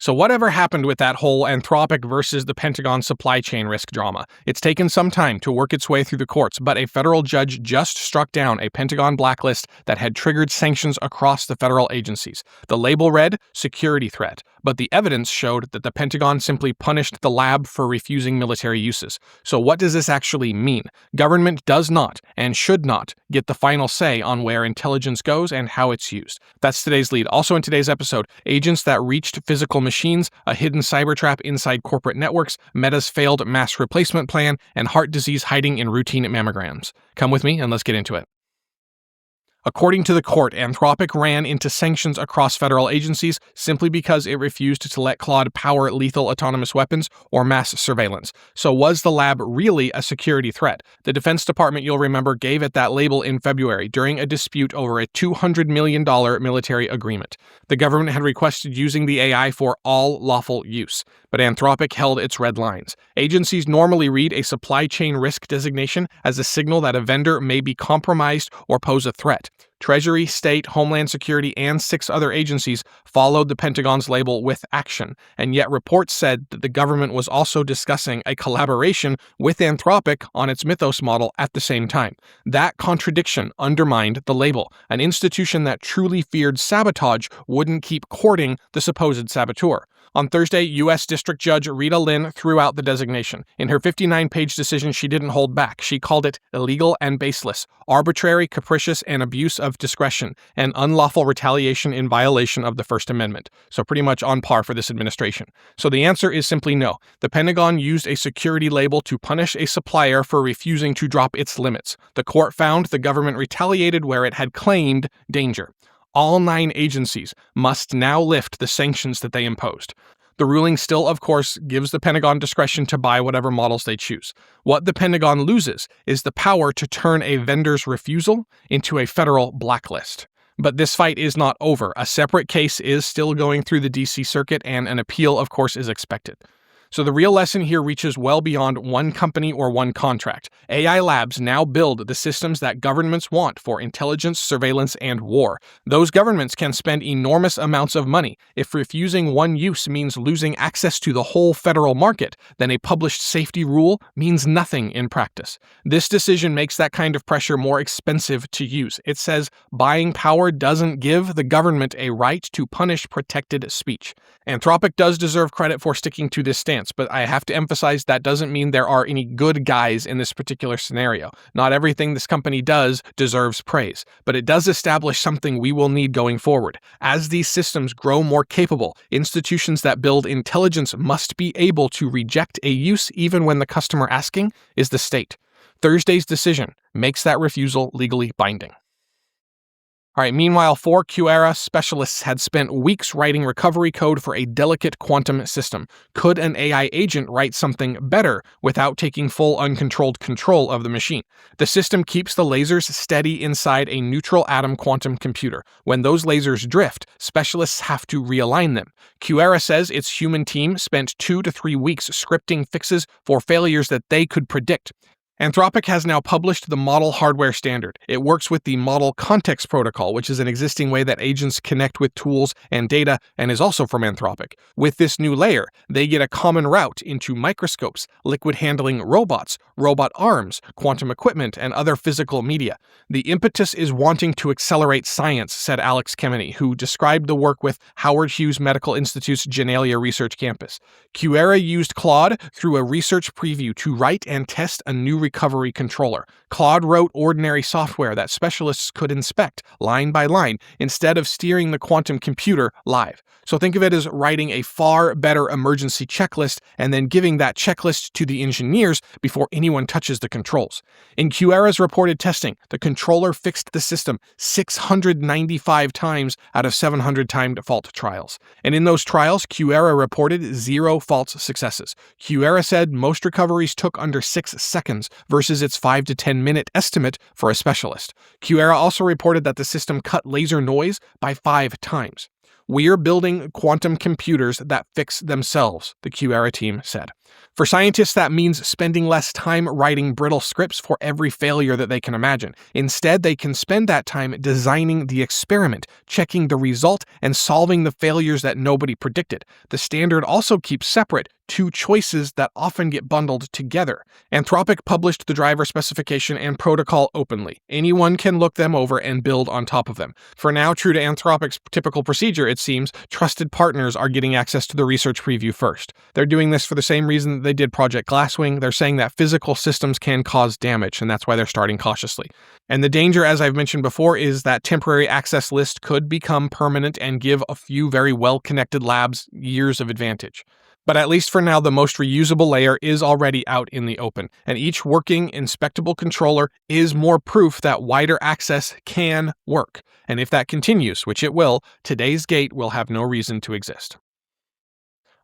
So whatever happened with that whole Anthropic versus the Pentagon supply chain risk drama? It's taken some time to work its way through the courts, but a federal judge just struck down a Pentagon blacklist that had triggered sanctions across the federal agencies. The label read, security threat, but the evidence showed that the Pentagon simply punished the lab for refusing military uses. So what does this actually mean? Government does not, and should not, get the final say on where intelligence goes and how it's used. That's today's lead. Also in today's episode, agents that reached physical machines, a hidden cyber trap inside corporate networks, Meta's failed mass replacement plan, and heart disease hiding in routine mammograms. Come with me and let's get into it. According to the court, Anthropic ran into sanctions across federal agencies simply because it refused to let Claude power lethal autonomous weapons or mass surveillance. So was the lab really a security threat? The Defense Department, you'll remember, gave it that label in February during a dispute over a $200 million military agreement. The government had requested using the AI for all lawful use, but Anthropic held its red lines. Agencies normally read a supply chain risk designation as a signal that a vendor may be compromised or pose a threat. Treasury, State, Homeland Security, and 6 other agencies followed the Pentagon's label with action, and yet reports said that the government was also discussing a collaboration with Anthropic on its Mythos model at the same time. That contradiction undermined the label. An institution that truly feared sabotage wouldn't keep courting the supposed saboteur. On Thursday, U.S. District Judge Rita Lynn threw out the designation. In her 59-page decision, she didn't hold back. She called it illegal and baseless, arbitrary, capricious, and abuse of discretion, and unlawful retaliation in violation of the First Amendment. So pretty much on par for this administration. So the answer is simply no. The Pentagon used a security label to punish a supplier for refusing to drop its limits. The court found the government retaliated where it had claimed danger. All 9 agencies must now lift the sanctions that they imposed. The ruling still, of course, gives the Pentagon discretion to buy whatever models they choose. What the Pentagon loses is the power to turn a vendor's refusal into a federal blacklist. But this fight is not over. A separate case is still going through the D.C. Circuit, and an appeal, of course, is expected. So the real lesson here reaches well beyond one company or one contract. AI labs now build the systems that governments want for intelligence, surveillance, and war. Those governments can spend enormous amounts of money. If refusing one use means losing access to the whole federal market, then a published safety rule means nothing in practice. This decision makes that kind of pressure more expensive to use. It says buying power doesn't give the government a right to punish protected speech. Anthropic does deserve credit for sticking to this stance, but I have to emphasize that doesn't mean there are any good guys in this particular scenario. Not everything this company does deserves praise, but it does establish something we will need going forward. As these systems grow more capable, institutions that build intelligence must be able to reject a use even when the customer asking is the state. Thursday's decision makes that refusal legally binding. All right, meanwhile, 4 QuEra specialists had spent weeks writing recovery code for a delicate quantum system. Could an AI agent write something better without taking full uncontrolled control of the machine? The system keeps the lasers steady inside a neutral atom quantum computer. When those lasers drift, specialists have to realign them. QuEra says its human team spent 2 to 3 weeks scripting fixes for failures that they could predict. Anthropic has now published the model hardware standard. It works with the model context protocol, which is an existing way that agents connect with tools and data, and is also from Anthropic. With this new layer, they get a common route into microscopes, liquid handling robots, robot arms, quantum equipment, and other physical media. The impetus is wanting to accelerate science, said Alex Kemeny, who described the work with Howard Hughes Medical Institute's Genelia Research Campus. QuEra used Claude through a research preview to write and test a new recovery controller. Claude wrote ordinary software that specialists could inspect line by line instead of steering the quantum computer live. So think of it as writing a far better emergency checklist and then giving that checklist to the engineers before anyone touches the controls. In QuEra's reported testing, the controller fixed the system 695 times out of 700 timed fault trials. And in those trials, QuEra reported 0 false successes. QuEra said most recoveries took under 6 seconds versus its 5 to 10 minute estimate for a specialist. QuEra also reported that the system cut laser noise by 5 times. "We're building quantum computers that fix themselves," the QuEra team said. For scientists, that means spending less time writing brittle scripts for every failure that they can imagine. Instead, they can spend that time designing the experiment, checking the result, and solving the failures that nobody predicted. The standard also keeps separate two choices that often get bundled together. Anthropic published the driver specification and protocol openly. Anyone can look them over and build on top of them. For now, true to Anthropic's typical procedure, it seems, trusted partners are getting access to the research preview first. They're doing this for the same reason that they did Project Glasswing. They're saying that physical systems can cause damage, and that's why they're starting cautiously. And the danger, as I've mentioned before, is that temporary access list could become permanent and give a few very well-connected labs years of advantage. But at least for now, the most reusable layer is already out in the open, and each working, inspectable controller is more proof that wider access can work. And if that continues, which it will, today's gate will have no reason to exist.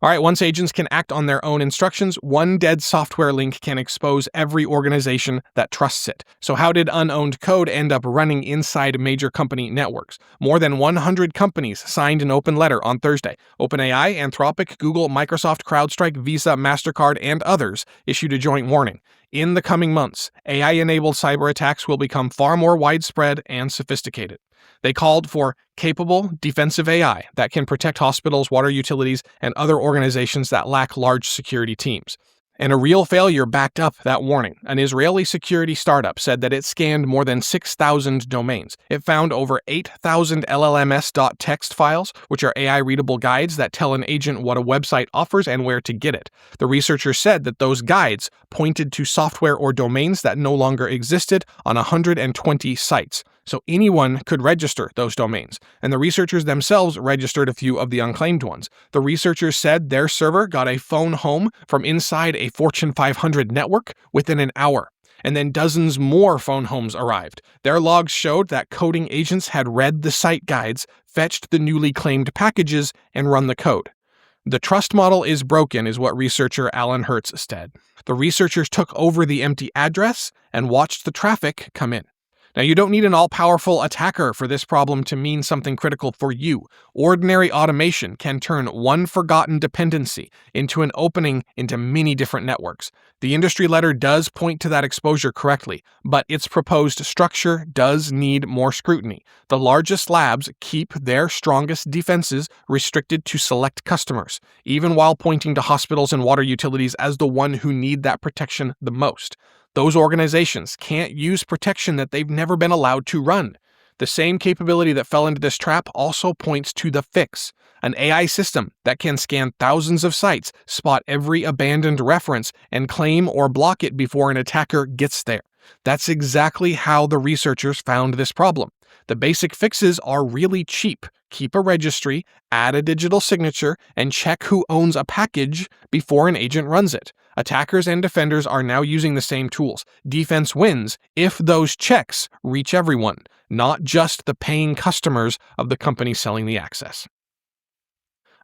All right, once agents can act on their own instructions, one dead software link can expose every organization that trusts it. So how did unowned code end up running inside major company networks? More than 100 companies signed an open letter on Thursday. OpenAI, Anthropic, Google, Microsoft, CrowdStrike, Visa, MasterCard, and others issued a joint warning. In the coming months, AI-enabled cyber attacks will become far more widespread and sophisticated. They called for capable defensive AI that can protect hospitals, water utilities, and other organizations that lack large security teams. And a real failure backed up that warning. An Israeli security startup said that it scanned more than 6,000 domains. It found over 8,000 llms.txt files, which are AI-readable guides that tell an agent what a website offers and where to get it. The researchers said that those guides pointed to software or domains that no longer existed on 120 sites. So anyone could register those domains, and the researchers themselves registered a few of the unclaimed ones. The researchers said their server got a phone home from inside a Fortune 500 network within an hour, and then dozens more phone homes arrived. Their logs showed that coding agents had read the site guides, fetched the newly claimed packages, and run the code. The trust model is broken, is what researcher Alan Hertz said. The researchers took over the empty address and watched the traffic come in. Now, you don't need an all-powerful attacker for this problem to mean something critical for you. Ordinary automation can turn one forgotten dependency into an opening into many different networks. The industry letter does point to that exposure correctly, but its proposed structure does need more scrutiny. The largest labs keep their strongest defenses restricted to select customers, even while pointing to hospitals and water utilities as the one who need that protection the most. Those organizations can't use protection that they've never been allowed to run. The same capability that fell into this trap also points to the fix, an AI system that can scan thousands of sites, spot every abandoned reference, and claim or block it before an attacker gets there. That's exactly how the researchers found this problem. The basic fixes are really cheap. Keep a registry, add a digital signature, and check who owns a package before an agent runs it. Attackers and defenders are now using the same tools. Defense wins if those checks reach everyone, not just the paying customers of the company selling the access.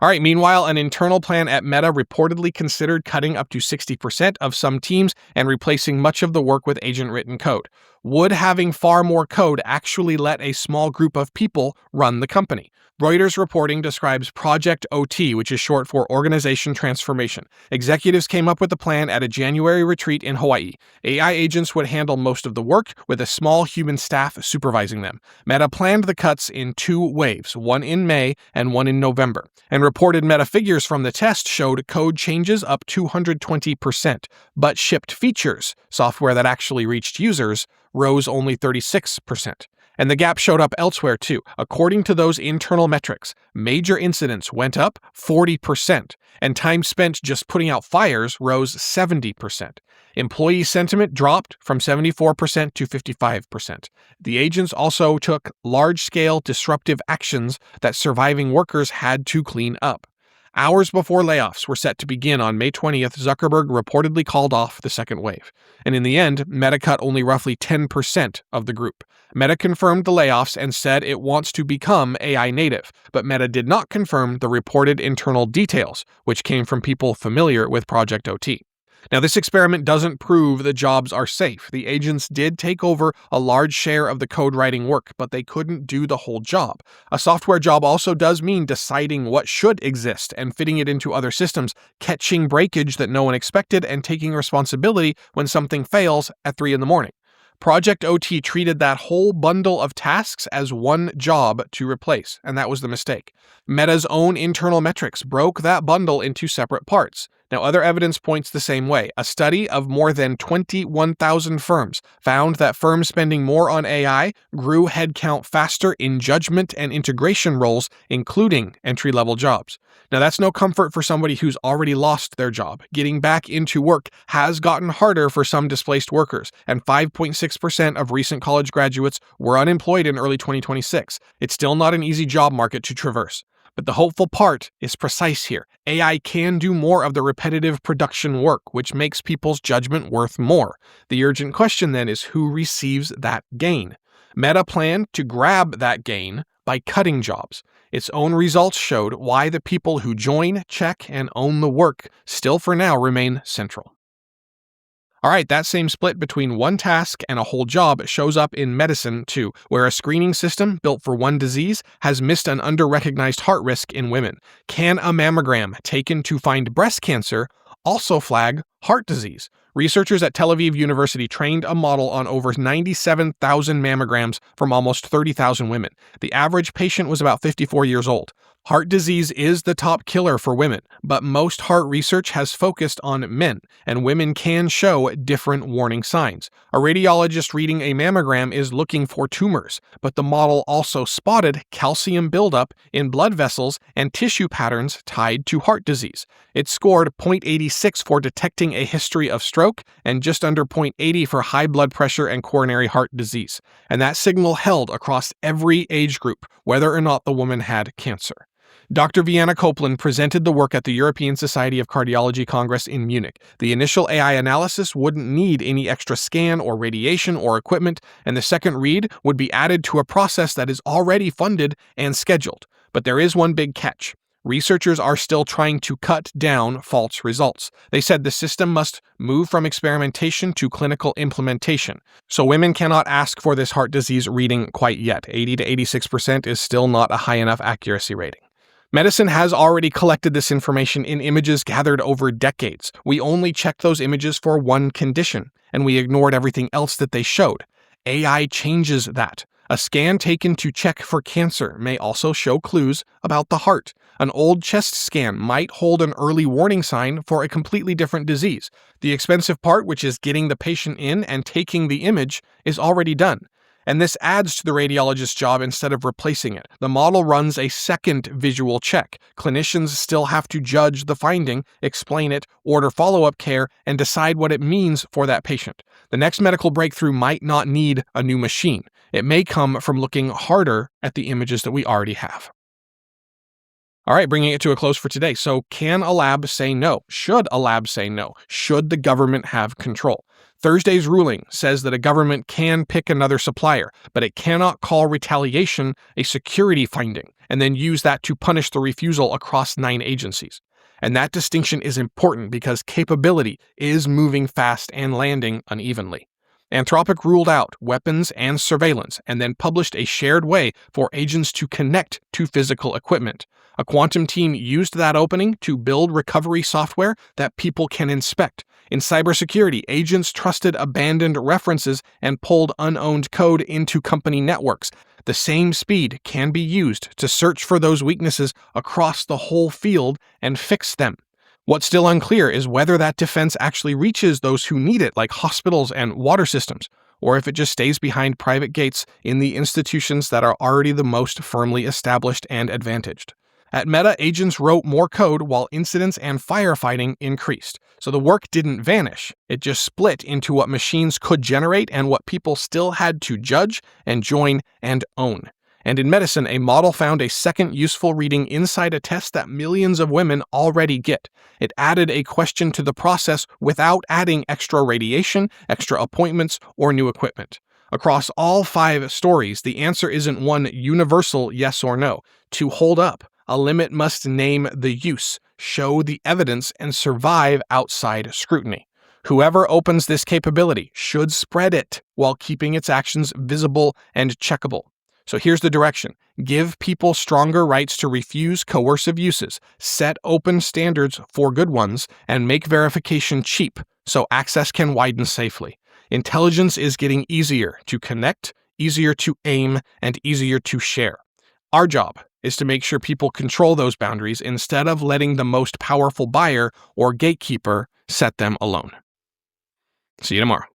All right, meanwhile, an internal plan at Meta reportedly considered cutting up to 60% of some teams and replacing much of the work with agent-written code. Would having far more code actually let a small group of people run the company? Reuters reporting describes Project OT, which is short for Organization Transformation. Executives came up with the plan at a January retreat in Hawaii. AI agents would handle most of the work, with a small human staff supervising them. Meta planned the cuts in two waves, one in May and one in November. And reported Meta figures from the test showed code changes up 220%, but shipped features, software that actually reached users, rose only 36%. And the gap showed up elsewhere too. According to those internal metrics, major incidents went up 40%, and time spent just putting out fires rose 70%. Employee sentiment dropped from 74% to 55%. The agents also took large-scale disruptive actions that surviving workers had to clean up. Hours before layoffs were set to begin on May 20th, Zuckerberg reportedly called off the second wave. And in the end, Meta cut only roughly 10% of the group. Meta confirmed the layoffs and said it wants to become AI native, but Meta did not confirm the reported internal details, which came from people familiar with Project OT. Now, this experiment doesn't prove the jobs are safe. The agents did take over a large share of the code writing work, but they couldn't do the whole job. A software job also does mean deciding what should exist and fitting it into other systems, catching breakage that no one expected, and taking responsibility when something fails at 3 in the morning. Project OT treated that whole bundle of tasks as one job to replace, and that was the mistake. Meta's own internal metrics broke that bundle into separate parts. Now, other evidence points the same way. A study of more than 21,000 firms found that firms spending more on AI grew headcount faster in judgment and integration roles, including entry-level jobs. Now, that's no comfort for somebody who's already lost their job. Getting back into work has gotten harder for some displaced workers, and 5.6% of recent college graduates were unemployed in early 2026. It's still not an easy job market to traverse. But the hopeful part is precise here. AI can do more of the repetitive production work, which makes people's judgment worth more. The urgent question then is who receives that gain? Meta planned to grab that gain by cutting jobs. Its own results showed why the people who join, check, and own the work still for now remain central. All right, that same split between one task and a whole job shows up in medicine too, where a screening system built for one disease has missed an under-recognized heart risk in women. Can a mammogram taken to find breast cancer also flag heart disease? Researchers at Tel Aviv University trained a model on over 97,000 mammograms from almost 30,000 women. The average patient was about 54 years old. Heart disease is the top killer for women, but most heart research has focused on men, and women can show different warning signs. A radiologist reading a mammogram is looking for tumors, but the model also spotted calcium buildup in blood vessels and tissue patterns tied to heart disease. It scored 0.86 for detecting a history of stroke and just under 0.80 for high blood pressure and coronary heart disease. And that signal held across every age group, whether or not the woman had cancer. Dr. Vienna Copeland presented the work at the European Society of Cardiology Congress in Munich. The initial AI analysis wouldn't need any extra scan or radiation or equipment, and the second read would be added to a process that is already funded and scheduled. But there is one big catch. Researchers are still trying to cut down false results. They said the system must move from experimentation to clinical implementation. So women cannot ask for this heart disease reading quite yet. 80 to 86% is still not a high enough accuracy rating. Medicine has already collected this information in images gathered over decades. We only checked those images for one condition, and we ignored everything else that they showed. AI changes that. A scan taken to check for cancer may also show clues about the heart. An old chest scan might hold an early warning sign for a completely different disease. The expensive part, which is getting the patient in and taking the image, is already done. And this adds to the radiologist's job instead of replacing it. The model runs a second visual check. Clinicians still have to judge the finding, explain it, order follow-up care, and decide what it means for that patient. The next medical breakthrough might not need a new machine. It may come from looking harder at the images that we already have. All right, bringing it to a close for today. So can a lab say no? Should a lab say no? Should the government have control? Thursday's ruling says that a government can pick another supplier, but it cannot call retaliation a security finding and then use that to punish the refusal across 9 agencies. And that distinction is important because capability is moving fast and landing unevenly. Anthropic ruled out weapons and surveillance and then published a shared way for agents to connect to physical equipment. A quantum team used that opening to build recovery software that people can inspect. In cybersecurity, agents trusted abandoned references and pulled unowned code into company networks. The same speed can be used to search for those weaknesses across the whole field and fix them. What's still unclear is whether that defense actually reaches those who need it, like hospitals and water systems, or if it just stays behind private gates in the institutions that are already the most firmly established and advantaged. At Meta, agents wrote more code while incidents and firefighting increased. So the work didn't vanish. It just split into what machines could generate and what people still had to judge and join and own. And in medicine, a model found a second useful reading inside a test that millions of women already get. It added a question to the process without adding extra radiation, extra appointments, or new equipment. Across all 5 stories, the answer isn't one universal yes or no. To hold up, a limit must name the use, show the evidence, and survive outside scrutiny. Whoever opens this capability should spread it while keeping its actions visible and checkable. So here's the direction. Give people stronger rights to refuse coercive uses, set open standards for good ones, and make verification cheap so access can widen safely. Intelligence is getting easier to connect, easier to aim, and easier to share. Our job is to make sure people control those boundaries instead of letting the most powerful buyer or gatekeeper set them alone. See you tomorrow.